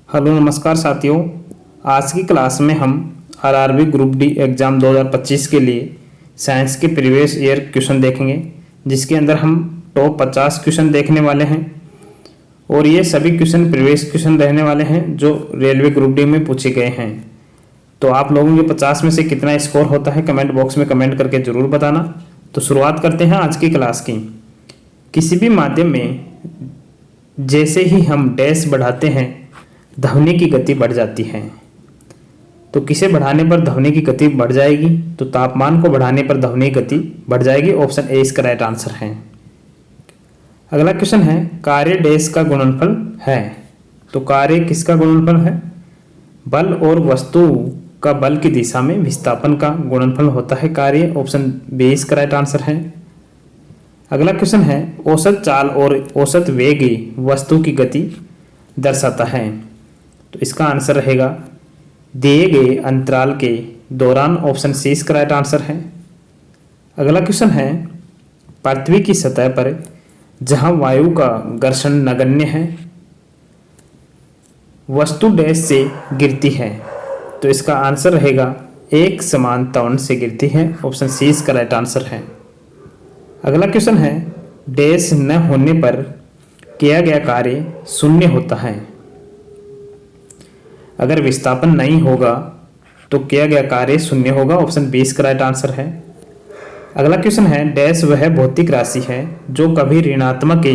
Hello नमस्कार साथियों। आज की क्लास में हम आरआरबी ग्रुप डी एग्ज़ाम 2025 के लिए साइंस के प्रीवियस ईयर क्वेश्चन देखेंगे, जिसके अंदर हम टॉप 50 क्वेश्चन देखने वाले हैं। और ये सभी क्वेश्चन प्रीवियस क्वेश्चन रहने वाले हैं जो रेलवे ग्रुप डी में पूछे गए हैं। तो आप लोगों के 50 में से कितना स्कोर होता है कमेंट बॉक्स में कमेंट करके ज़रूर बताना। तो शुरुआत करते हैं आज की क्लास की। किसी भी माध्यम में जैसे ही हम डैश बढ़ाते हैं ध्वनि की गति बढ़ जाती है। तो किसे बढ़ाने पर ध्वनि की गति बढ़ जाएगी? तो तापमान को बढ़ाने पर ध्वनि की गति बढ़ जाएगी। ऑप्शन ए इसका राइट आंसर है। अगला क्वेश्चन है, कार्य डैश का गुणनफल है। तो कार्य किसका गुणनफल है? बल और वस्तु का बल की दिशा में विस्थापन का गुणनफल होता है कार्य। ऑप्शन बी इसका राइट आंसर है। अगला क्वेश्चन है, औसत चाल और औसत वेग वस्तु की गति दर्शाता है। तो इसका आंसर रहेगा दिए गए अंतराल के दौरान। ऑप्शन सी इसका राइट आंसर है। अगला क्वेश्चन है, पृथ्वी की सतह पर जहां वायु का घर्षण नगण्य है वस्तु डैश से गिरती है। तो इसका आंसर रहेगा एक समान त्वरण से गिरती है। ऑप्शन सी इसका राइट आंसर है। अगला क्वेश्चन है, डैश न होने पर किया गया कार्य शून्य होता है। अगर विस्थापन नहीं होगा तो किया गया कार्य शून्य होगा। ऑप्शन बी इसका राइट आंसर है। अगला क्वेश्चन है, डैश वह भौतिक राशि है जो कभी ऋणात्मक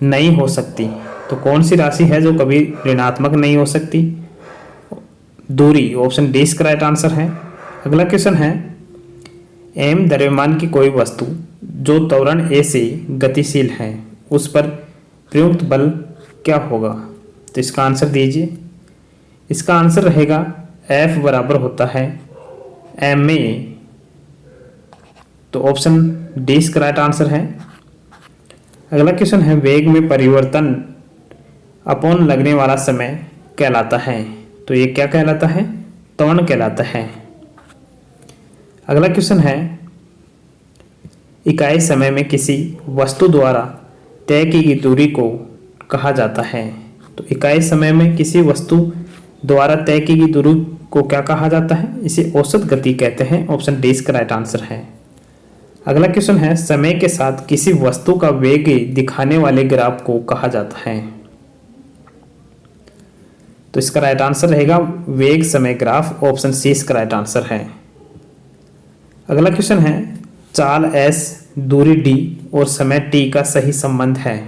नहीं हो सकती। तो कौन सी राशि है जो कभी ऋणात्मक नहीं हो सकती? दूरी। ऑप्शन डी इसका राइट आंसर है। अगला क्वेश्चन है, एम द्रव्यमान की कोई वस्तु जो त्वरण ए से गतिशील है उस पर प्रयुक्त बल क्या होगा? तो इसका आंसर दीजिए। इसका आंसर रहेगा F बराबर होता है ma। तो ऑप्शन डी इसका राइट आंसर है। अगला क्वेश्चन है, वेग में परिवर्तन अपॉन लगने वाला समय कहलाता है। तो ये क्या कहलाता है? त्वरण कहलाता है। अगला क्वेश्चन है, इकाई समय में किसी वस्तु द्वारा तय की गई दूरी को कहा जाता है। तो इकाई समय में किसी वस्तु द्वारा तय की गई दूरी को क्या कहा जाता है? इसे औसत गति कहते हैं। ऑप्शन डी इसका राइट आंसर है। अगला क्वेश्चन है, समय के साथ किसी वस्तु का वेग दिखाने वाले ग्राफ को कहा जाता है। तो इसका राइट आंसर रहेगा वेग समय ग्राफ। ऑप्शन सी इसका राइट आंसर है। अगला क्वेश्चन है, चाल s दूरी d और समय t का सही संबंध है।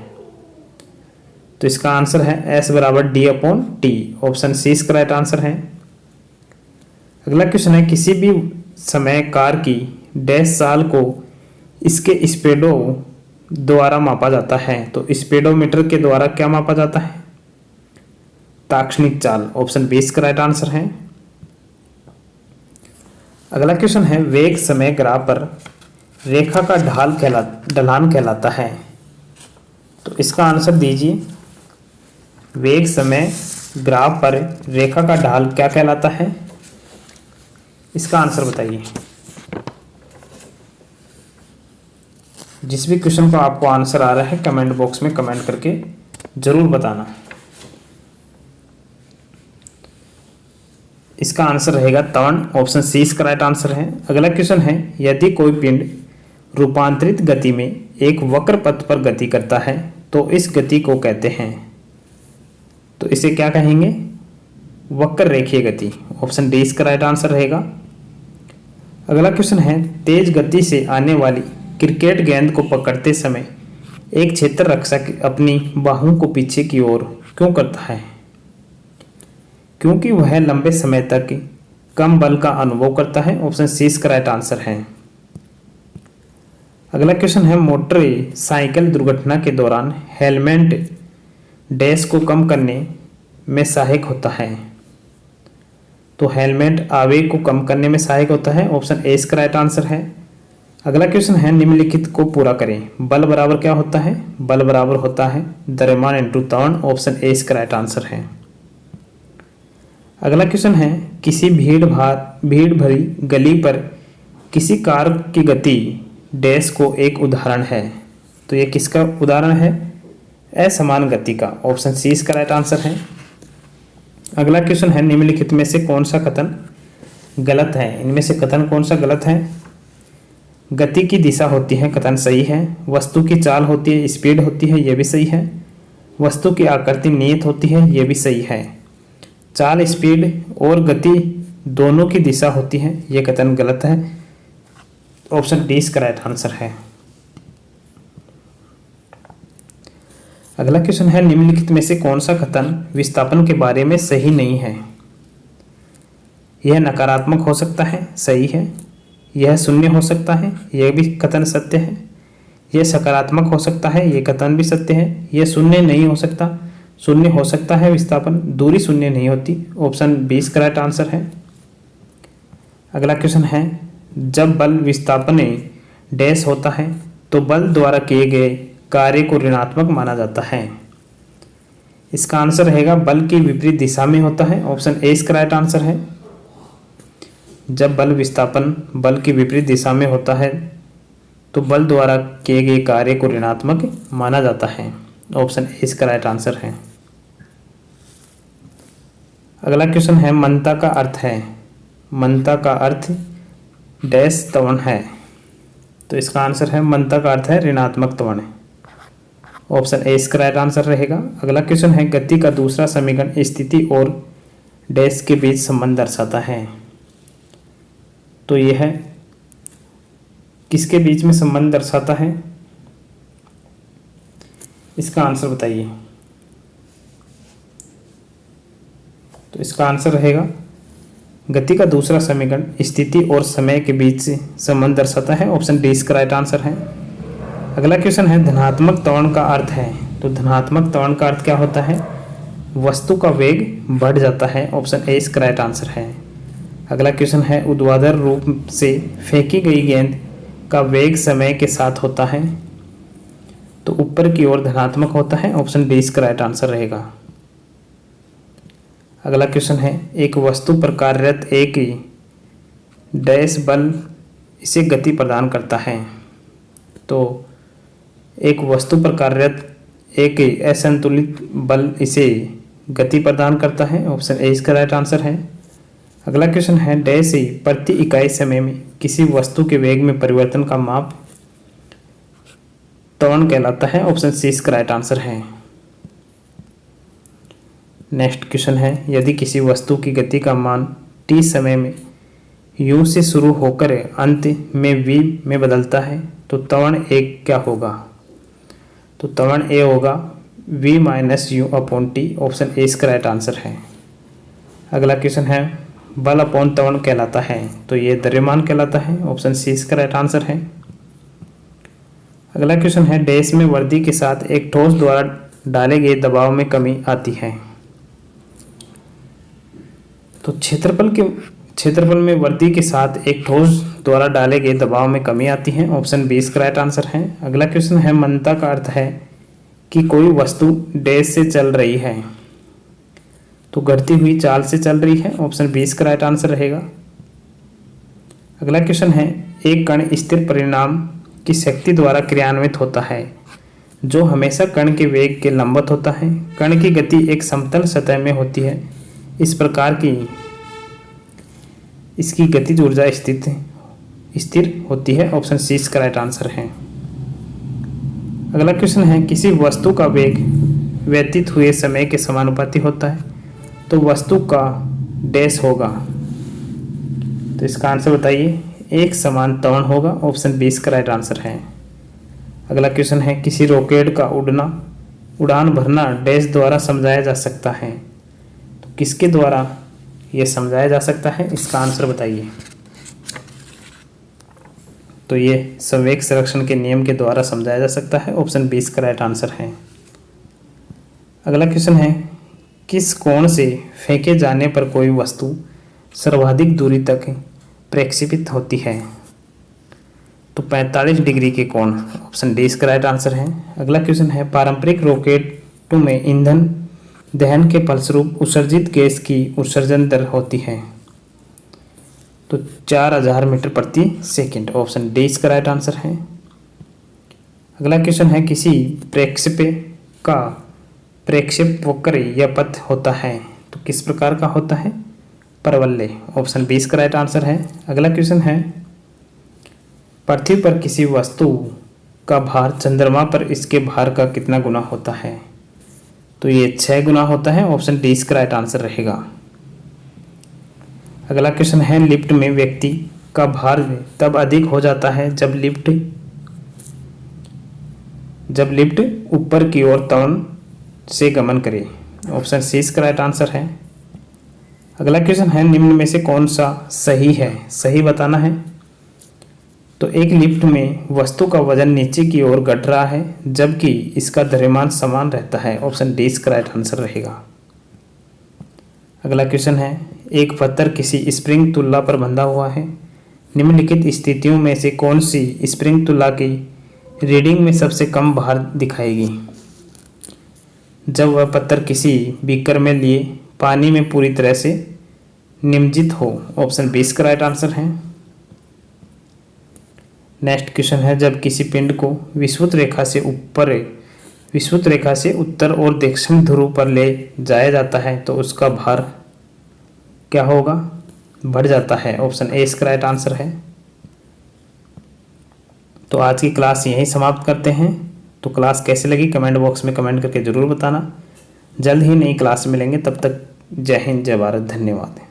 तो इसका आंसर है s बराबर d upon t. Option C इसका राइट आंसर है। अगला क्वेश्चन है, किसी भी समय कार की डैश साल को इसके स्पीडो द्वारा मापा जाता है। तो स्पीडोमीटर के द्वारा क्या मापा जाता है? ताक्षणिक चाल। ऑप्शन बी इसका राइट आंसर है। अगला क्वेश्चन है, वेग समय ग्राफ पर रेखा का ढलान कहलाता है। तो इसका आंसर दीजिए। वेग समय ग्राफ पर रेखा का ढाल क्या कहलाता है? इसका आंसर बताइए। जिस भी क्वेश्चन को आपको आंसर आ रहा है कमेंट बॉक्स में कमेंट करके जरूर बताना। इसका आंसर रहेगा त्वरण। ऑप्शन सी इसका राइट आंसर है। अगला क्वेश्चन है, यदि कोई पिंड रूपांतरित गति में एक वक्र पथ पर गति करता है तो इस गति को कहते हैं। तो इसे क्या कहेंगे? वक्र रेखीय गति। ऑप्शन डी इसका राइट आंसर रहेगा। अगला क्वेश्चन है, तेज गति से आने वाली क्रिकेट गेंद को पकड़ते समय एक क्षेत्र रक्षक अपनी बाहों को पीछे की ओर क्यों करता है? क्योंकि वह लंबे समय तक कम बल का अनुभव करता है। ऑप्शन सी इसका राइट आंसर है। अगला क्वेश्चन है, मोटर साइकिल दुर्घटना के दौरान हेलमेट डैश को कम करने में सहायक होता है। तो हेलमेट आवेग को कम करने में सहायक होता है। ऑप्शन ए इसका राइट आंसर है। अगला क्वेश्चन है, निम्नलिखित को पूरा करें। बल बराबर क्या होता है? बल बराबर होता है द्रव्यमान इंटू त्वरण। ऑप्शन ए इसका राइट आंसर है। अगला क्वेश्चन है, किसी भीड़ भरी गली पर किसी कार की गति डैश को एक उदाहरण है। तो ये किसका उदाहरण है? असमान गति का। ऑप्शन सी इसका राइट आंसर है। अगला क्वेश्चन है निम्नलिखित में से कौन सा कथन गलत है। इनमें से कथन कौन सा गलत है। गति की दिशा होती है, कथन सही है। वस्तु की चाल होती है, स्पीड होती है, यह भी सही है। वस्तु की आकृति नियत होती है, यह भी सही है। चाल, स्पीड और गति दोनों की दिशा होती है, यह कथन गलत है। ऑप्शन डी इसका राइट आंसर है। अगला क्वेश्चन है निम्नलिखित में से कौन सा कथन विस्थापन के बारे में सही नहीं है। यह नकारात्मक हो सकता है, सही है। यह शून्य हो सकता है, यह भी कथन सत्य है। यह सकारात्मक हो सकता है, यह कथन भी सत्य है। यह शून्य नहीं हो सकता, शून्य हो सकता है विस्थापन, दूरी शून्य नहीं होती। ऑप्शन 20 का राइट आंसर है। अगला क्वेश्चन है जब बल विस्थापन डैश होता है तो बल द्वारा किए गए कार्य को ऋणात्मक माना जाता है। इसका आंसर रहेगा बल की विपरीत दिशा में होता है। ऑप्शन ए इसका राइट आंसर है। जब बल विस्थापन बल की विपरीत दिशा में होता है तो बल द्वारा किए गए कार्य को ऋणात्मक माना जाता है। ऑप्शन ए इसका राइट आंसर है। अगला क्वेश्चन है मनता का अर्थ है। मनता का अर्थ डैश त्वरण है, तो इसका आंसर है मनता का अर्थ है ऋणात्मक त्वरण। ऑप्शन ए इसका राइट आंसर रहेगा। अगला क्वेश्चन है गति का दूसरा समीकरण स्थिति और डैश के बीच संबंध दर्शाता है, तो यह किसके बीच में संबंध दर्शाता है, इसका आंसर बताइए। तो इसका आंसर रहेगा गति का दूसरा समीकरण स्थिति और समय के बीच से संबंध दर्शाता है। ऑप्शन डी इसका राइट आंसर है। अगला क्वेश्चन है धनात्मक त्वरण का अर्थ है, तो धनात्मक त्वरण का अर्थ क्या होता है, वस्तु का वेग बढ़ जाता है। ऑप्शन ए इसका राइट आंसर है। अगला क्वेश्चन है ऊर्ध्वाधर रूप से फेंकी गई गेंद का वेग समय के साथ होता है, तो ऊपर की ओर धनात्मक होता है। ऑप्शन डी इसका राइट आंसर रहेगा। अगला क्वेश्चन है एक वस्तु पर कार्यरत एक डैश बल इसे गति प्रदान करता है, तो एक वस्तु पर कार्यरत एक असंतुलित बल इसे गति प्रदान करता है। ऑप्शन ए इसका राइट आंसर है। अगला क्वेश्चन है डैश प्रति इकाई समय में किसी वस्तु के वेग में परिवर्तन का माप त्वरण कहलाता है। ऑप्शन सी इसका राइट आंसर है। नेक्स्ट क्वेश्चन है यदि किसी वस्तु की गति का मान t समय में u से शुरू होकर अंत में v में बदलता है तो त्वरण a क्या होगा, तो त्वरण a होगा v minus you upon t. Option A इसका राइट आंसर है। अगला क्वेश्चन है बल अपॉन त्वरण कहलाता है, तो ये द्रव्यमान कहलाता है। ऑप्शन सी इसका राइट आंसर है। अगला क्वेश्चन है डैश में वर्दी के साथ एक ठोस द्वारा डाले गए दबाव में कमी आती है, तो क्षेत्रफल में वर्दी के साथ एक ठोस द्वारा डाले गए दबाव में कमी आती है। ऑप्शन बी इसका राइट आंसर है। अगला क्वेश्चन है मनता का अर्थ है कि कोई वस्तु डैश से चल रही है, तो घटती हुई चाल से चल रही है। ऑप्शन बी इसका राइट आंसर रहेगा। अगला क्वेश्चन है एक कण स्थिर परिणाम की शक्ति द्वारा क्रियान्वित होता है जो हमेशा कण के वेग के लंबवत होता है। कण की गति एक समतल सतह में होती है, इस प्रकार की इसकी गतिज ऊर्जा स्थिर होती है। ऑप्शन सी इसका राइट आंसर है। अगला क्वेश्चन है किसी वस्तु का वेग व्यतीत हुए समय के समानुपाती होता है, तो वस्तु का डैश होगा, तो इसका आंसर बताइए। एक समान त्वरण होगा। ऑप्शन बी इसका राइट आंसर है। अगला क्वेश्चन है किसी रॉकेट का उड़ान भरना डैश द्वारा समझाया जा सकता है, तो किसके द्वारा यह समझाया जा सकता है, इसका आंसर बताइए। तो ये संवेग संरक्षण के नियम के द्वारा समझाया जा सकता है। ऑप्शन बी इसका राइट आंसर है। अगला क्वेश्चन है किस कोण से फेंके जाने पर कोई वस्तु सर्वाधिक दूरी तक प्रक्षेपित होती है, तो 45 डिग्री के कोण। ऑप्शन डी इसका राइट आंसर है। अगला क्वेश्चन है पारंपरिक रॉकेटों में ईंधन दहन के फलस्वरूप उत्सर्जित गैस की उत्सर्जन दर होती है, तो 4000 मीटर प्रति सेकंड। ऑप्शन डी इसका राइट आंसर है। अगला क्वेश्चन है किसी प्रक्षेप्य का प्रक्षेपवक्र या पथ होता है, तो किस प्रकार का होता है? परवल्य। ऑप्शन 20 का राइट आंसर है। अगला क्वेश्चन है, पृथ्वी पर किसी वस्तु का भार चंद्रमा पर इसके भार का कितना गुना होता है? तो ये 6 गुना होता है। ऑप्शन 20 का राइट आंसर रहेगा। अगला क्वेश्चन है, लिफ्ट में व्यक्ति का भार तब अधिक हो जाता है जब लिफ्ट ऊपर की ओर त्वरण से गमन करे। ऑप्शन 20 का राइट आंसर है। अगला क्वेश्चन है, निम्न में से कौन सा सही है? सही बताना है। तो एक लिफ्ट में वस्तु का वजन नीचे की ओर घट रहा है जबकि इसका द्रव्यमान समान रहता है। ऑप्शन 20 का राइट आंसर रहेगा। अगला क्वेश्चन है, एक पत्थर किसी स्प्रिंग तुल्ला पर बंधा हुआ है। निम्नलिखित स्थितियों में से कौन सी स्प्रिंग तुल्ला की रीडिंग में सबसे कम भार दिखाएगी? जब वह पत्थर किसी बीकर में लिए पानी में पूरी तरह से निमज्जित हो। ऑप्शन 20 का राइट आंसर है। नेक्स्ट क्वेश्चन है, जब किसी पिंड को विषुवत रेखा से उत्तर और दक्षिण ध्रुव पर ले जाया जाता है तो उसका भार क्या होगा? बढ़ जाता है। ऑप्शन ए इसका राइट आंसर है। तो आज की क्लास यहीं समाप्त करते हैं। तो क्लास कैसे लगी कमेंट बॉक्स में कमेंट करके ज़रूर बताना। जल्द ही नई क्लास मिलेंगे, तब तक जय हिंद, जय भारत, धन्यवाद।